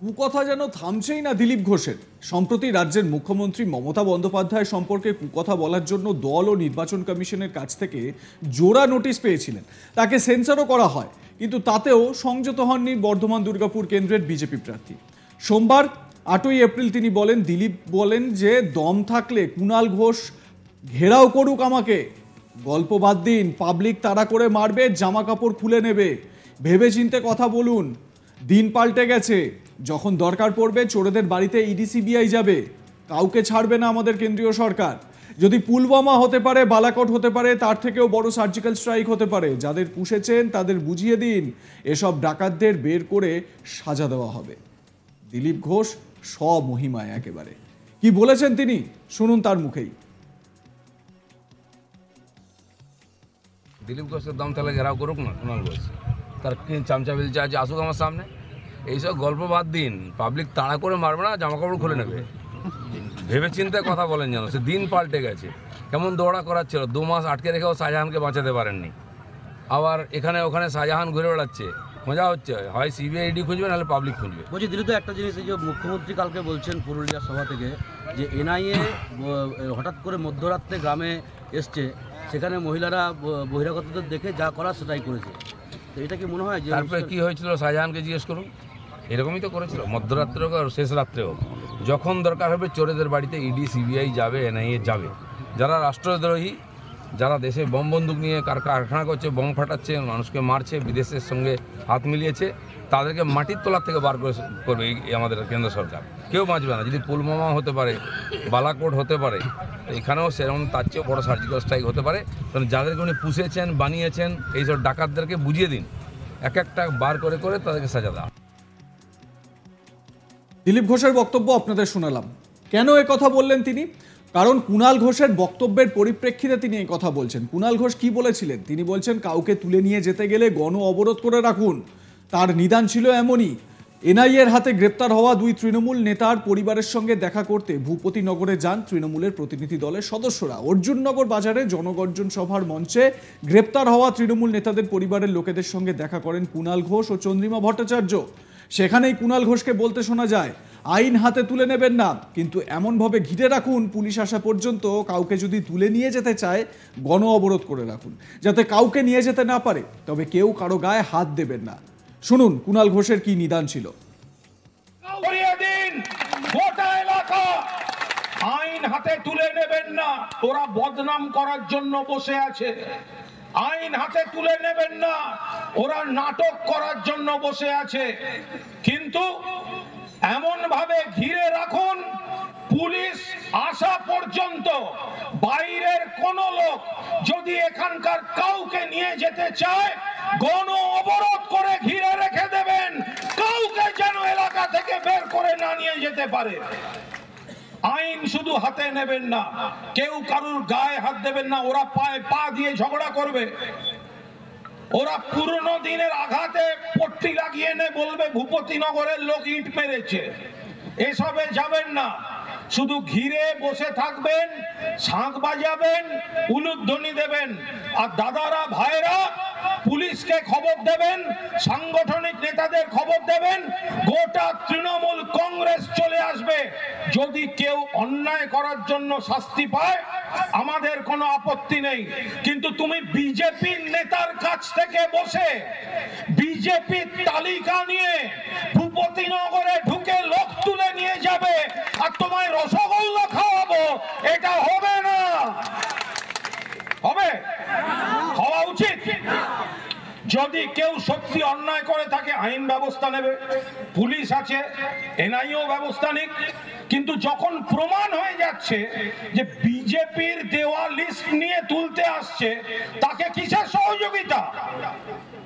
কুকথা যেন থামছেই না দিলীপ ঘোষের। সম্প্রতি রাজ্যের মুখ্যমন্ত্রী মমতা বন্দ্যোপাধ্যায় সম্পর্কে কুকথা বলার জন্য দল ও নির্বাচন কমিশনের কাছ থেকে জোড়া নোটিশ পেয়েছিলেন। তাকে সেন্সরও করা হয়, কিন্তু তাতেও সংযত হননি বর্ধমান দুর্গাপুর কেন্দ্রের বিজেপি প্রার্থী। সোমবার 8ই এপ্রিল তিনি বলেন, দিলীপ বলেন যে দম থাকলে কুণাল ঘোষ ঘেরাও করুক আমাকে, গল্প বাদ দিন, পাবলিক তাড়া করে মারবে, জামা কাপড় খুলে নেবে, ভেবে চিন্তে কথা বলুন। দিন পাল্টে গেছে, যখন দরকার পড়বে চোরেদের বাড়িতে ইডি সিবিআই যাবে, কাউকে ছাড়বে না আমাদের কেন্দ্রীয় সরকার। যদি পুলওয়ামা হতে পারে, বালাকোট হতে পারে, তার থেকেও বড় সার্জিক্যাল স্ট্রাইক হতে পারে। যাদের পুষেছেন তাদের বুঝিয়ে দিন, এসব ডাকাতদের বের করে সাজা দেওয়া হবে। দিলীপ ঘোষ স্বমহিমায় একেবারে কি বলেছেন তিনি, শুনুন তার মুখেই। দিলীপ ঘোষের দম তাহলে ঘেরাও করুক না কুণাল ঘোষ, তার কি চামচা বিলচা আছে, আসুক আমার সামনে। এইসব গল্প বাদ দিন, পাবলিক তাড়া করে মারবে না, জামা কাপড় খুলে নেবে, ভেবে চিন্তে কথা বলেন যেন। সে দিন পাল্টে গেছে, কেমন দৌড়া করাচ্ছিল, 2 মাস আটকে রেখেও শাহজাহানকে বাঁচাতে পারেননি। আবার এখানে ওখানে শাহজাহান ঘুরে বেড়াচ্ছে, মজা হচ্ছে। হয় সিবিআই ইডি খুঁজবে, নাহলে পাবলিক খুঁজবে। বলছি দিলীপ, একটা জিনিস, এই যে মুখ্যমন্ত্রী কালকে বলছেন পুরুলিয়া সভা থেকে যে এনআইএ হঠাৎ করে মধ্যরাত্রে গ্রামে এসছে, সেখানে মহিলারা বহিরাগতদের দেখে যা করা সেটাই করেছে। তো এটা কি মনে হয় যে তারপরে কী হয়েছিল শাহজাহানকে জিজ্ঞেস করুন, এরকমই তো করেছিল মধ্যরাত্রে হোক আর শেষ রাত্রে হোক। যখন দরকার হবে চোরেদের বাড়িতে ইডি সিবিআই যাবে, এনআইএ যাবে। যারা রাষ্ট্রদ্রোহী, যারা দেশে বম বন্দুক নিয়ে কারখানা করছে, বম ফাটাচ্ছে, মানুষকে মারছে, বিদেশের সঙ্গে হাত মিলিয়েছে, তাদেরকে মাটির তলার থেকে বার করবে এই আমাদের কেন্দ্র সরকার। কেউ বাঁচবে না। যদি পুলওয়ামা হতে পারে, বালাকোট হতে পারে, এখানেও সেরকম তার চেয়েও বড় সার্জিক্যাল স্ট্রাইক হতে পারে। কারণ যাদেরকে উনি পুষেছেন, বানিয়েছেন, এইসব ডাকাতদেরকে বুঝিয়ে দিন, এক একটা বার করে করে তাদেরকে সাজা দেওয়া। দিলীপ ঘোষের বক্তব্য আপনাদের শোনালাম। কেন কথা বললেন তিনি? কারণ কুণাল ঘোষের বক্তব্যের পরিপ্রেক্ষিতে তিনি এই কথা বলছেন। কুণাল ঘোষ কি বলেছিলেন? তিনি বলছেন কাউকে তুলে নিয়ে যেতে গেলে গণ অবরোধ করে রাখুন। তার নিদান ছিল এমনই। এনআইএর হাতে গ্রেপ্তার হওয়া 2 তৃণমূল নেতার পরিবারের সঙ্গে দেখা করতে ভূপতিনগরে যান তৃণমূলের প্রতিনিধি দলের সদস্যরা। অর্জুননগর বাজারে জনগর্জন সভার মঞ্চে গ্রেপ্তার হওয়া তৃণমূল নেতাদের পরিবারের লোকেদের সঙ্গে দেখা করেন কুণাল ঘোষ ও চন্দ্রিমা ভট্টাচার্য। সেখানেই কুণাল ঘোষকে বলতে শোনা যায়, আইন হাতে তুলে নেবেন না, কিন্তু এমনভাবে ঘিরে রাখুন পুলিশ আসা পর্যন্ত, কাউকে যদি তুলে নিয়ে যেতে চায় গণ অবরোধ করে রাখুন, যাতে কাউকে নিয়ে যেতে না পারে। তবে কেউ কারো গায়ে হাত দেবেন না। শুনুন কুণাল ঘোষের কি নিদান ছিল। আইন হাতে তুলে নেবেন না, ওরা বদনাম করার জন্য বসে আছে। আইন হাতে তুলে নেবেন না, ওরা নাটক করার জন্য বসে আছে। কিন্তু এমন ভাবে ঘিরে রাখুন, পুলিশ আসা পর্যন্ত বাইরের কোন লোক যদি এখানকার কাউকে নিয়ে যেতে চায়, গণ অবরোধ করে ঘিরে রেখে দেবেন, কাউকে যেন এলাকা থেকে বের করে না নিয়ে যেতে পারে। আইন শুধু হাতে নেবেন না, কেউ কারুর গায়ে হাত দেবেন না। ওরা পায়ে পা দিয়ে ঝগড়া করবে, ওরা পুরনো দিনের আঘাতে পট্টি লাগিয়ে নে বলবে ভূপতিনগরের লোক ইট মেরেছে। এসবে যাবেন না, শুধু ঘিরে বসে থাকবেন, শাঁখ বাজাবেন, উলুধ্বনি দেবেন। আর দাদারা, ভাইরা, পুলিশকে খবর দেবেন, সাংগঠনিক নেতাদের খবর দেবেন, গোটা তৃণমূল কংগ্রেস চলে আসবে। যদি কেউ অন্যায় করার জন্য শাস্তি পায়, আমাদের কোনো আপত্তি নেই। কিন্তু তুমি বিজেপির নেতার কাছ থেকে বসে বিজেপির তালিকা নিয়ে ভূপতিনগরে ঢুকে লোক তুলে নিয়ে যাবে আর তোমায় রসগোল্লা খাওয়াবো, এটা হবে না। হবে? হওয়া উচিত। যদি কেউ সত্যি অন্যায় করে তাকে আইন ব্যবস্থা নেবে, পুলিশ আছে, এনআইএও ব্যবস্থা নিক। কিন্তু যখন প্রমাণ হয়ে যাচ্ছে যে বিজেপির দেওয়া লিস্ট নিয়ে তুলতে আসছে, তাকে কিসের সহযোগিতা?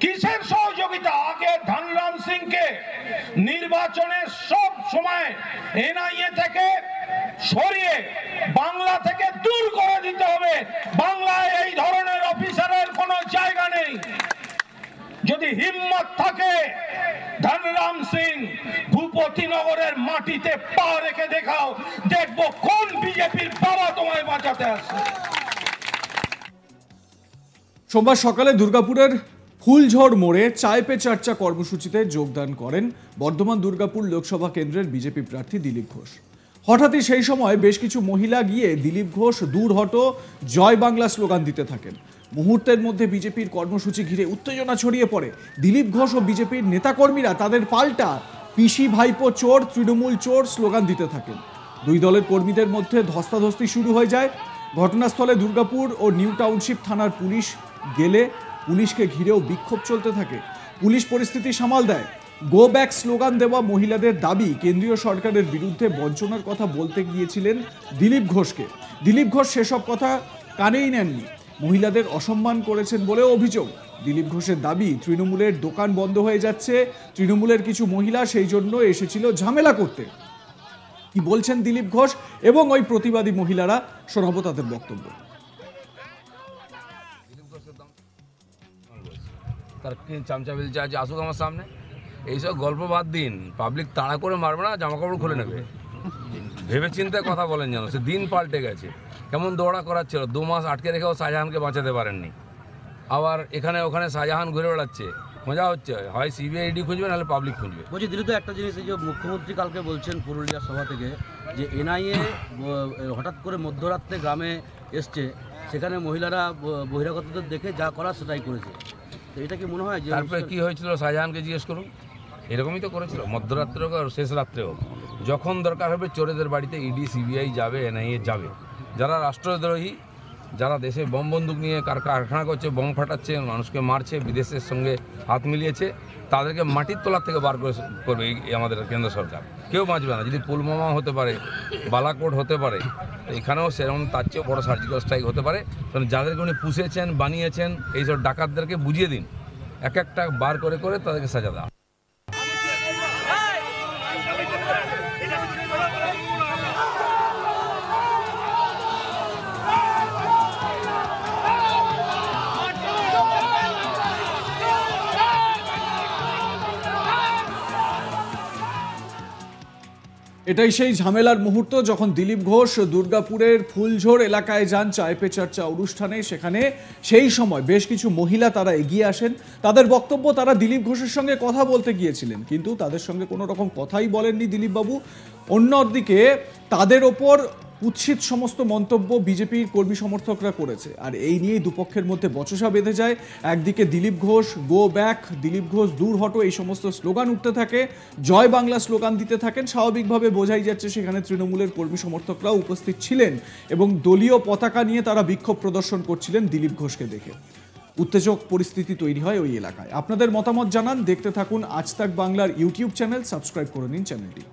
কিসের সহযোগিতা? আগে ধনরাম সিংকে নির্বাচনের সব সময় এনআইএ থেকে সরিয়ে বাংলা থেকে দূর করে দিতে হবে। বাংলায় এই ধরনের অফিসারের কোনো জায়গা নেই। যদি হিম্মত থাকে, ধনরাম সিং, ভূপতিনগরের মাটিতে পা রেখে দেখাও, দেখবো কোন বিজেপির বাবা তোমায় বাঁচাতে আসে। সোমবার সকালে দুর্গাপুরের ফুলঝড় মোড়ে চায় পে চর্চা কর্মসূচিতে যোগদান করেন বর্ধমান দুর্গাপুর লোকসভা কেন্দ্রের বিজেপি প্রার্থী দিলীপ ঘোষ। হঠাৎই সেই সময় বেশ কিছু মহিলা গিয়ে দিলীপ ঘোষ দূর হটো, জয় বাংলা স্লোগান দিতে থাকেন। মুহূর্তের মধ্যে বিজেপির কর্মসূচি ঘিরে উত্তেজনা ছড়িয়ে পড়ে। দিলীপ ঘোষ ও বিজেপির নেতাকর্মীরা তাদের পাল্টা পিসি ভাইপো চোর, তৃণমূল চোর স্লোগান দিতে থাকেন। দুই দলের কর্মীদের মধ্যে ধস্তাধস্তি শুরু হয়ে যায়। ঘটনাস্থলে দুর্গাপুর ও নিউ টাউনশিপ থানার পুলিশ গেলে পুলিশকে ঘিরেও বিক্ষোভ চলতে থাকে। পুলিশ পরিস্থিতি সামাল দেয়। গো ব্যাক স্লোগান দেওয়া মহিলাদের দাবি কেন্দ্রীয় সরকারের বিরুদ্ধে বঞ্চনার কথা বলতে গিয়েছিলেন দিলীপ ঘোষকে। দিলীপ ঘোষ সেসব কথা কানেই নেননি, মহিলাদের অসম্মান করেছেন বলেও অভিযোগ। দিলীপ ঘোষের দাবি তৃণমূলের দোকান বন্ধ হয়ে যাচ্ছে, তৃণমূলের কিছু মহিলা সেই জন্য এসেছিল ঝামেলা করতে। কি বলছেন দিলীপ ঘোষ এবং ওই প্রতিবাদী মহিলারা, শোনাবো তাদের বক্তব্য। তার চামচা বেলচা আছে, আসুক আমার সামনে। এইসব গল্প বাদ দিন, পাবলিক তাড়া করে মারবে না, জামা কাপড় খুলে নেবে। ভেবে চিন্তে কথা বলেন যেন, সে দিন পাল্টে গেছে। কেমন দৌড়া করাচ্ছিল, 2 মাস আটকে রেখেও শাহজাহানকে বাঁচাতে পারেননি। আবার এখানে ওখানে শাহজাহান ঘুরে বেড়াচ্ছে, মজা হচ্ছে। হয় সিবিআইডি খুঁজবে, নাহলে পাবলিক খুঁজবে। বলছি দিলীপ, একটা জিনিস, এই যে মুখ্যমন্ত্রী কালকে বলছেন পুরুলিয়া সভা থেকে যে এনআইএ হঠাৎ করে মধ্যরাত্রে গ্রামে এসছে, সেখানে মহিলারা বহিরাগতদের দেখে যা করার সেটাই করেছে। তো এটা কি মনে হয় যে তারপরে কি হয়েছিল শাহজাহানকে জিজ্ঞেস করুন। এরকমই তো করেছিল, মধ্যরাত্রে হোক আর শেষ রাত্রে হোক। যখন দরকার হবে চোরেদের বাড়িতে ইডি সিবিআই যাবে, এনআইএ যাবে। যারা রাষ্ট্রদ্রোহী, যারা দেশে বম বন্দুক নিয়ে কারখানা করছে, বম ফাটাচ্ছে, মানুষকে মারছে, বিদেশের সঙ্গে হাত মিলিয়েছে, তাদেরকে মাটির তলার থেকে বার করবে আমাদের কেন্দ্র সরকার। কেউ বাঁচবে না। যদি পুলওয়ামা হতে পারে, বালাকোট হতে পারে, এখানেও সেরকম তার চেয়েও বড় সার্জিক্যাল স্ট্রাইক হতে পারে। কারণ যাদেরকে উনি পুষেছেন, বানিয়েছেন, এইসব ডাকাতদেরকে বুঝিয়ে দিন, এক একটা বার করে করে তাদেরকে সাজা দেওয়া। এটাই সেই ঝামেলার মুহূর্ত যখন দিলীপ ঘোষ দুর্গাপুরের ফুলঝোড় এলাকায় যান চায় পে চর্চা অনুষ্ঠানে। সেখানে সেই সময় বেশ কিছু মহিলা তারা এগিয়ে আসেন। তাদের বক্তব্য, তারা দিলীপ ঘোষের সঙ্গে কথা বলতে গিয়েছিলেন, কিন্তু তাদের সঙ্গে কোনো রকম কথাই বলেননি দিলীপবাবু। অন্যদিকে তাদের ওপর কুৎসিত সমস্ত মন্তব্য বিজেপির কর্মী সমর্থকরা করেছে, আর এই নিয়েই দুপক্ষের মধ্যে বচসা বেঁধে যায়। একদিকে দিলীপ ঘোষ গো ব্যাক, দিলীপ ঘোষ দূর হটো, এই সমস্ত স্লোগান উঠতে থাকে, জয় বাংলা স্লোগান দিতে থাকেন। স্বাভাবিকভাবে বোঝাই যাচ্ছে সেখানে তৃণমূলের কর্মী সমর্থকরাও উপস্থিত ছিলেন এবং দলীয় পতাকা নিয়ে তারা বিক্ষোভ প্রদর্শন করছিলেন দিলীপ ঘোষকে দেখে। উত্তেজক পরিস্থিতি তৈরি হয় ওই এলাকায়। আপনাদের মতামত জানান, দেখতে থাকুন আজ তাক বাংলার ইউটিউব চ্যানেল, সাবস্ক্রাইব করে নিন চ্যানেলটি।